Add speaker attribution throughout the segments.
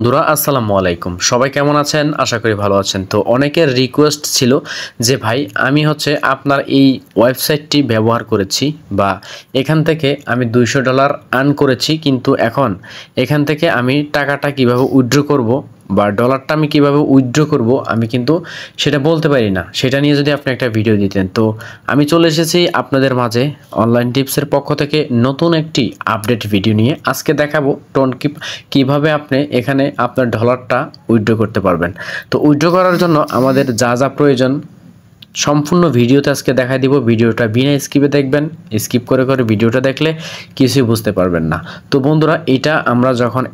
Speaker 1: বন্ধুরা আসসালামু আলাইকুম। সবাই কেমন আছেন? আশা করি ভালো আছেন। তো অনেকের রিকোয়েস্ট ছিল যে ভাই আমি আপনার এই ওয়েবসাইটটি ব্যবহার করেছি বা এখান থেকে আমি $200 আর্ন করেছি, কিন্তু এখন এখান থেকে আমি টাকাটা কিভাবে উইথড্র করব বা ডলারটা আমি কিভাবে উইথড্র করব আমি কিন্তু সেটা বলতে পারি না। সেটা নিয়ে যদি আপনি একটা ভিডিও দিতেন। তো আমি চলে এসেছি আপনাদের মাঝে অনলাইন টিপসের পক্ষ থেকে নতুন একটি আপডেট ভিডিও নিয়ে। আজকে দেখাবো কিভাবে আপনি এখানে আপনার ডলারটা উইথড্র করতে পারবেন। তো উইথড্র করার জন্য আমাদের যা যা প্রয়োজন সম্পূর্ণ ভিডিওতে আজকে দেখাই দিব। ভিডিওটা বিনা স্কিপে দেখবেন। স্কিপ করে করে ভিডিওটা দেখলে কিছুই বুঝতে পারবেন না। তো বন্ধুরা, এটা আমরা যখন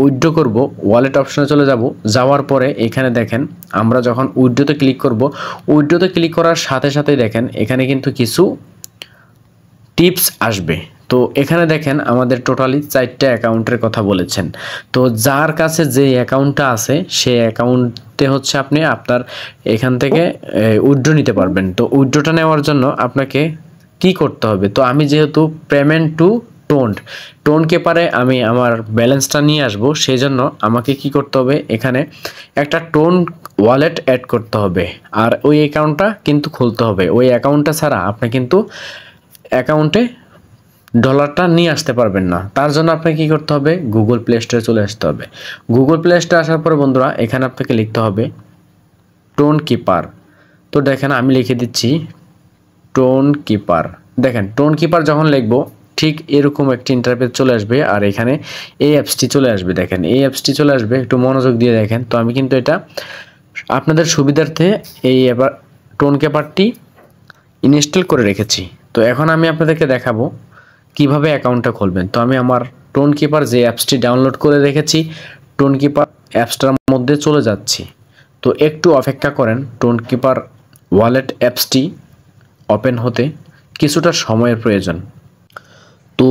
Speaker 1: উইথড্র করব ওয়ালেট অপশনে চলে যাব। যাওয়ার পরে এখানে দেখেন আমরা যখন উইথড্রোতে ক্লিক করব, উইথড্রোতে ক্লিক করার সাথে সাথেই দেখেন এখানে কিন্তু কিছু টিপস আসবে। তো এখানে দেখেন আমাদের টোটালি 4টা অ্যাকাউন্টের কথা বলেছেন। তো যার কাছে যে অ্যাকাউন্টটা আছে সেই অ্যাকাউন্টে আপনি আপনার এখান থেকে উইথড্র নিতে পারবেন। তো উইথড্রটা নেওয়ার জন্য আপনাকে কি করতে হবে? তো আমি যেহেতু পেমেন্ট টু টোনকে পারে আমি আমার ব্যালেন্সটা নিয়ে আসব, সেই জন্য আমাকে কি করতে হবে, এখানে একটা টোন ওয়ালেট অ্যাড করতে হবে। আর ওই অ্যাকাউন্টটা কিন্তু খুলতে হবে। ওই অ্যাকাউন্টটা ছাড়া আপনি কিন্তু অ্যাকাউন্টে ডলারটা নিয়ে আসতে পারবেন না। তার জন্য আপনাকে কী করতে হবে, গুগল প্লে স্টোরে চলে আসতে হবে। গুগল প্লে স্টোরে আসার পরে বন্ধুরা এখানে আপনাকে লিখতে হবে টোন কিপার। তো দেখেন আমি লিখে দিচ্ছি টোন কিপার। দেখেন টোন কিপার যখন লিখবো ঠিক এরকম একটি ইন্টারফেস চলে আসবে, আর এখানে এই অ্যাপসটি চলে আসবে। দেখেন এই অ্যাপসটি চলে আসবে, একটু মনোযোগ দিয়ে দেখেন। তো আমি কিন্তু এটা আপনাদের সুবিধার্থে এই এবার টোন কিপারটি ইনস্টল করে রেখেছি। তো এখন আমি আপনাদেরকে দেখাবো কিভাবে অ্যাকাউন্টটা খুলবেন। তো আমি আমার টোন কিপার যে অ্যাপসটি ডাউনলোড করে রেখেছি, টোন কিপার অ্যাপসটার মধ্যে চলে যাচ্ছি। তো একটু অপেক্ষা করেন, টোন কিপার ওয়ালেট অ্যাপসটি ওপেন হতে কিছুটা সময়ের প্রয়োজন। তো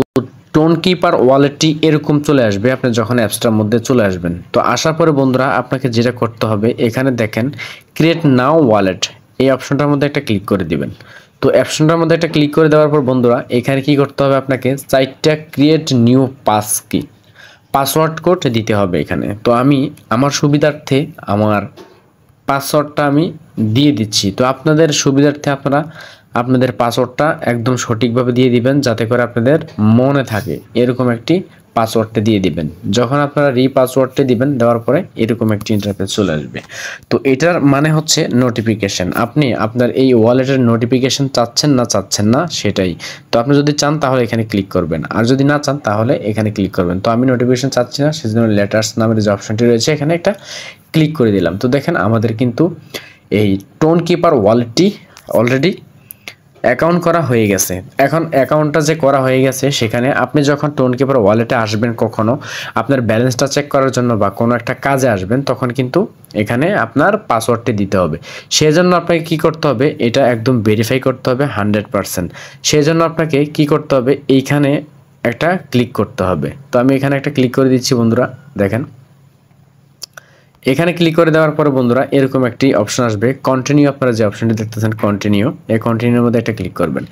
Speaker 1: টোন কিপার ওয়ালেটটি এরকম চলে আসবে আপনি যখন অ্যাপসটার মধ্যে চলে আসবেন। তো আসার পরে বন্ধুরা আপনাকে যেটা করতে হবে, এখানে দেখেন ক্রিয়েট নাও ওয়ালেট, এই অপশনটার মধ্যে একটা ক্লিক করে দিবেন। তো অপশনটার মধ্যে একটা ক্লিক করে দেওয়ার পর বন্ধুরা এখানে কি করতে হবে, আপনাকে 4টা ক্রিয়েট নিউ পাসওয়ার্ড কোড দিতে হবে এখানে। তো আমি আমার সুবিধার্থে আমার পাসওয়ার্ডটা আমি দিয়ে দিচ্ছি। তো আপনাদের সুবিধার্থে আপনারা আপনাদের পাসওয়ার্ডটা একদম সঠিকভাবে দিয়ে দিবেন, যাতে করে আপনাদের মনে থাকে। এরকম একটি পাসওয়ার্ডটা দিয়ে দিবেন। যখন আপনারা পাসওয়ার্ডটা দিবেন, দেওয়ার পরে এরকম একটি ইন্টারফেস চলে আসবে। তো এটার মানে হচ্ছে নোটিফিকেশন। আপনি আপনার এই ওয়ালেটের নোটিফিকেশন চাচ্ছেন না সেটাই। তো আপনি যদি চান তাহলে এখানে ক্লিক করবেন, আর যদি না চান তাহলে এখানে ক্লিক করবেন। তো আমি নোটিফিকেশন চাচ্ছি না, সেজন্য লেটার্স নামের যে অপশনটি রয়েছে এখানে একটা ক্লিক করে দিলাম। তো দেখেন আমাদের কিন্তু এই টোন কিপার ওয়ালেটটি অলরেডি অ্যাকাউন্ট করা হয়ে গেছে। এখন অ্যাকাউন্টটা যে করা হয়ে গেছে, সেখানে আপনি যখন টোন কিপার ওয়ালেটে আসবেন, কখনো আপনার ব্যালেন্সটা চেক করার জন্য বা কোনো একটা কাজে আসবেন, তখন কিন্তু এখানে আপনার পাসওয়ার্ডটি দিতে হবে। সেজন্য আপনাকে কি করতে হবে, এটা একদম ভেরিফাই করতে হবে 100%। সেজন্য আপনাকে কি করতে হবে, এইখানে একটা ক্লিক করতে হবে। তো আমি এখানে একটা ক্লিক করে দিচ্ছি বন্ধুরা। দেখেন এখানে ক্লিক করে দেওয়ার পরে বন্ধুরা এরকম একটি অপশন আসবে, কন্টিনিউ। আপনারা যে অপশনটি দেখতেছেন কন্টিনিউ, এই কন্টিনিউর মধ্যে একটা ক্লিক করবেন।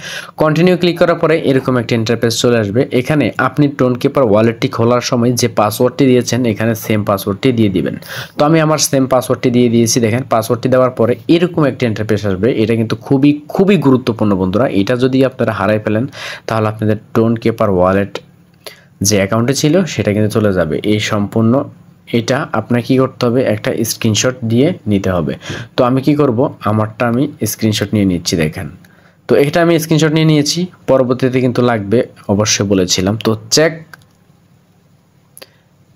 Speaker 1: কন্টিনিউ ক্লিক করার পরে এরকম একটি ইন্টারফেস চলে আসবে। এখানে আপনি টোন কিপার ওয়ালেটটি খোলার সময় যে পাসওয়ার্ডটি দিয়েছেন এখানে সেম পাসওয়ার্ডটি দিয়ে দিবেন। তো আমি আমার সেম পাসওয়ার্ডটি দিয়ে দিয়েছি। দেখেন পাসওয়ার্ডটি দেওয়ার পরে এরকম একটি ইন্টারফেস আসবে। এটা কিন্তু খুবই খুবই গুরুত্বপূর্ণ বন্ধুরা। এটা যদি আপনারা হারাই ফেলেন তাহলে আপনাদের টোন কিপার ওয়ালেট যে অ্যাকাউন্টে ছিল সেটা কিন্তু চলে যাবে। এই সম্পূর্ণ এটা আপনাকে কি করতে হবে, একটা স্ক্রিনশট দিয়ে নিতে হবে। তো আমি কি করব, আমারটা আমি স্ক্রিনশট নিয়ে নিচ্ছি। দেখেন তো এটা আমি স্ক্রিনশট নিয়ে নিয়েছি, পরবর্তীতে কিন্তু লাগবে অবশ্যই বলেছিলাম। তো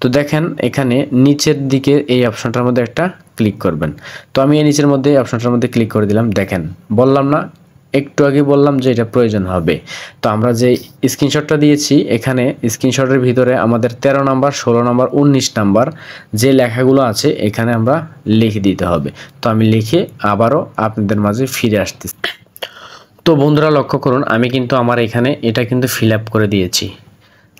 Speaker 1: তো দেখেন এখানে নিচের দিকে এই অপশনটার মধ্যে একটা ক্লিক করবেন। তো আমি এই নিচের মধ্যে এই অপশনটার মধ্যে ক্লিক করে দিলাম। দেখেন বললাম না, একটু আগে বললাম যে এটা প্রয়োজন হবে। তো আমরা যে স্ক্রিনশটটা দিয়েছি, এখানে স্ক্রিনশটের ভিতরে আমাদের 13 নাম্বার, 16 নাম্বার, 19 নাম্বার যে লেখাগুলো আছে এখানে আমরা লিখে দিতে হবে। তো আমি লিখে আবারও আপনাদের মাঝে ফিরে আসতেছি। তো বন্ধুরা লক্ষ্য করুন, আমি কিন্তু আমার এখানে এটা কিন্তু ফিল আপ করে দিয়েছি।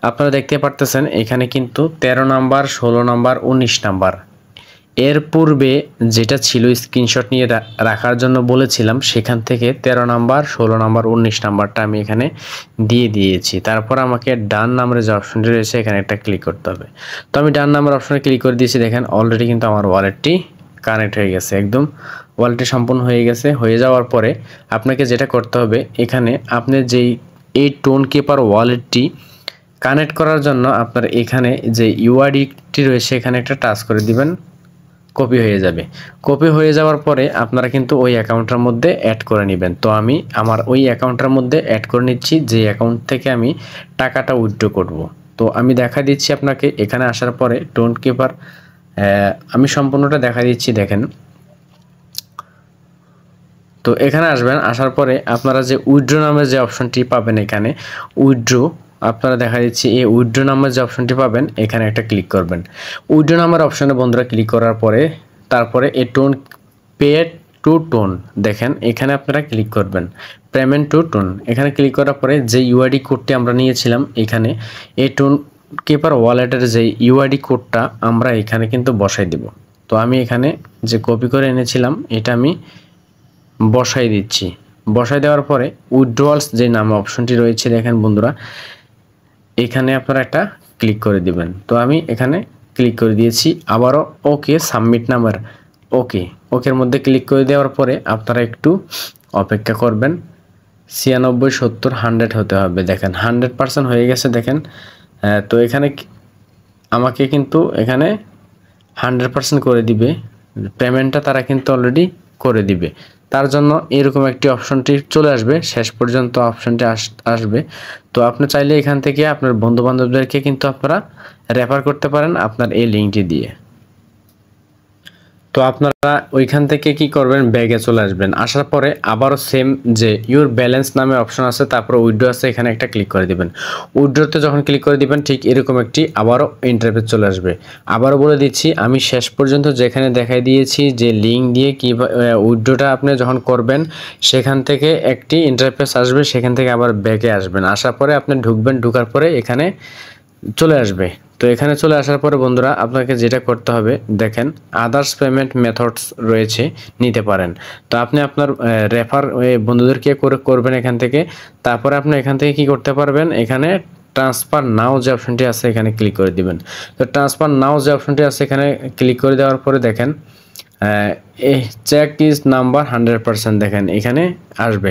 Speaker 1: আপনারা দেখতে পারতেছেন এখানে কিন্তু 13 নাম্বার, 16 নাম্বার, 19 নাম্বার এর পূর্বে যেটা ছিল স্ক্রিনশট নিয়ে রাখার জন্য বলেছিলাম, সেখান থেকে 13 নাম্বার, 16 নাম্বার, 19 নাম্বারটা আমি এখানে দিয়ে দিয়েছি। তারপর আমাকে ডান নাম্বারে যে অপশনটি রয়েছে এখানে একটা ক্লিক করতে হবে। তো আমি ডান নাম্বার অপশনে ক্লিক করে দিয়েছি। দেখেন অলরেডি কিন্তু আমার ওয়ালেটটি কানেক্ট হয়ে গেছে, একদম ওয়ালেটটি সম্পূর্ণ হয়ে গেছে। হয়ে যাওয়ার পরে আপনাকে যেটা করতে হবে, এখানে আপনি যেই এই টোন কিপার ওয়ালেটটি কানেক্ট করার জন্য আপনার এখানে যে ইউআইডিটি রয়েছে এখানে একটা টাচ করে দিবেন, কপি হয়ে যাবে। কপি হয়ে যাওয়ার পরে আপনারা কিন্তু ওই অ্যাকাউন্টটার মধ্যে অ্যাড করে নেবেন। তো আমি আমার ওই অ্যাকাউন্টটার মধ্যে অ্যাড করে নিচ্ছি, যে অ্যাকাউন্ট থেকে আমি টাকাটা উইথড্র করব। তো আমি দেখা দিচ্ছি আপনাকে এখানে আসার পরে টোন কিপার, আমি সম্পূর্ণটা দেখা দিচ্ছি। দেখেন, তো এখানে আসবেন, আসার পরে আপনারা যে উইথড্র নামের যে অপশনটি পাবেন, এখানে উইথড্র আপনারা দেখা দিচ্ছি এই উইথড্র নামের যে অপশনটি পাবেন এখানে একটা ক্লিক করবেন। উইথড্র নামের অপশনে বন্ধুরা ক্লিক করার পরে তারপরে এই টোন পে টু টোন, দেখেন এখানে আপনারা ক্লিক করবেন পেমেন্ট টু টোন। এখানে ক্লিক করার পরে যে ইউআইডি কোডটি আমরা নিয়েছিলাম এখানে এই টোন কিপার ওয়ালেটের যে ইউআইডি কোডটা আমরা এখানে কিন্তু বসাই দেব। তো আমি এখানে যে কপি করে এনেছিলাম এটা আমি বসাই দিচ্ছি। বসাই দেওয়ার পরে উইথড্রয়ালস যে নামে অপশনটি রয়েছে দেখেন বন্ধুরা, এখানে আপনারা একটা ক্লিক করে দিবেন। তো আমি এখানে ক্লিক করে দিয়েছি। আবারও ওকে সাবমিট নাম্বার, ওকের মধ্যে ক্লিক করে দেওয়ার পরে আপনারা একটু অপেক্ষা করবেন। 96, 70, 100 হতে হবে। দেখেন 100% হয়ে গেছে। দেখেন তো এখানে আমাকে কিন্তু এখানে 100% করে দিবে, পেমেন্টটা তারা কিন্তু অলরেডি করে দিবে। তার জন্য এরকম একটি অপশনটি চলে আসবে, শেষ পর্যন্ত অপশনটি আসবে। তো আপনি চাইলে এখান থেকে আপনার বন্ধু বান্ধবদেরকে কিন্তু আপনারা রেফার করতে পারেন আপনার এই লিঙ্কটি দিয়ে। তো আপনারা ওইখান থেকে কি করবেন, ব্যাগে চলে আসবেন। আসার পরে আবারও সেম যে ইউর ব্যালেন্স নামে অপশন আছে, তারপর উইথড্র আছে, এখানে একটা ক্লিক করে দিবেন। উইথড্রতে যখন ক্লিক করে দিবেন ঠিক এরকম একটি আবারও ইন্টারফেস চলে আসবে। আবারও বলে দিচ্ছি, আমি শেষ পর্যন্ত যেখানে দেখাই দিয়েছি যে লিঙ্ক দিয়ে কি উইথড্রটা আপনি যখন করবেন সেখান থেকে একটি ইন্টারফেস আসবে, সেখান থেকে আবার ব্যাগে আসবেন। আসার পরে আপনি ঢুকবেন, ঢুকার পরে এখানে চলে আসবে। তো এখানে চলে আসার পরে বন্ধুরা আপনাকে যেটা করতে হবে, দেখেন আদার্স পেমেন্ট মেথডস রয়েছে, নিতে পারেন। তো আপনি আপনার রেফার বন্ধুদেরকে করবেন এখান থেকে। তারপরে আপনি এখান থেকে কি করতে পারবেন, এখানে ট্রান্সফার নাও যে অপশনটি আছে এখানে ক্লিক করে দিবেন। তো ট্রান্সফার নাও যে অপশনটি আছে এখানে ক্লিক করে দেওয়ার পরে দেখেন চেক ইজ নাম্বার 100%, দেখেন এখানে আসবে।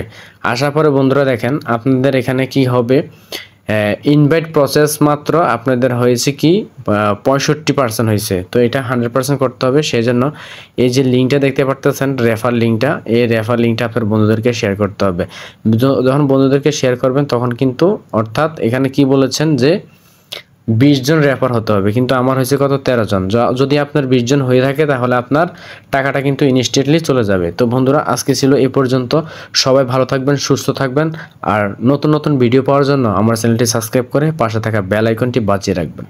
Speaker 1: আসার পরে বন্ধুরা দেখেন আপনাদের এখানে কি হবে, ইনভাইট প্রসেস মাত্র আপনাদের হয়েছে কি 65% হয়েছে। তো এটা 100% করতে হবে। সেই জন্য এই যে লিঙ্কটা দেখতে পারতেছেন রেফার লিঙ্কটা, এই রেফার লিঙ্কটা আপনার বন্ধুদেরকে শেয়ার করতে হবে। যখন বন্ধুদেরকে শেয়ার করবেন তখন কিন্তু, অর্থাৎ এখানে কি বলেছেন যে 20 জন রেফার হতে হবে, কিন্তু আমার হয়েছে কত 13 জন। যদি আপনার 20 জন হয়ে থাকে তাহলে আপনার টাকাটা কিন্তু ইনস্ট্যান্টলি চলে যাবে। তো বন্ধুরা আজকে ছিল এই পর্যন্ত। সবাই ভালো থাকবেন, সুস্থ থাকবেন। আর নতুন নতুন ভিডিও পাওয়ার জন্য আমার চ্যানেলটি সাবস্ক্রাইব করে পাশে থাকা বেল আইকনটি বাজিয়ে রাখবেন।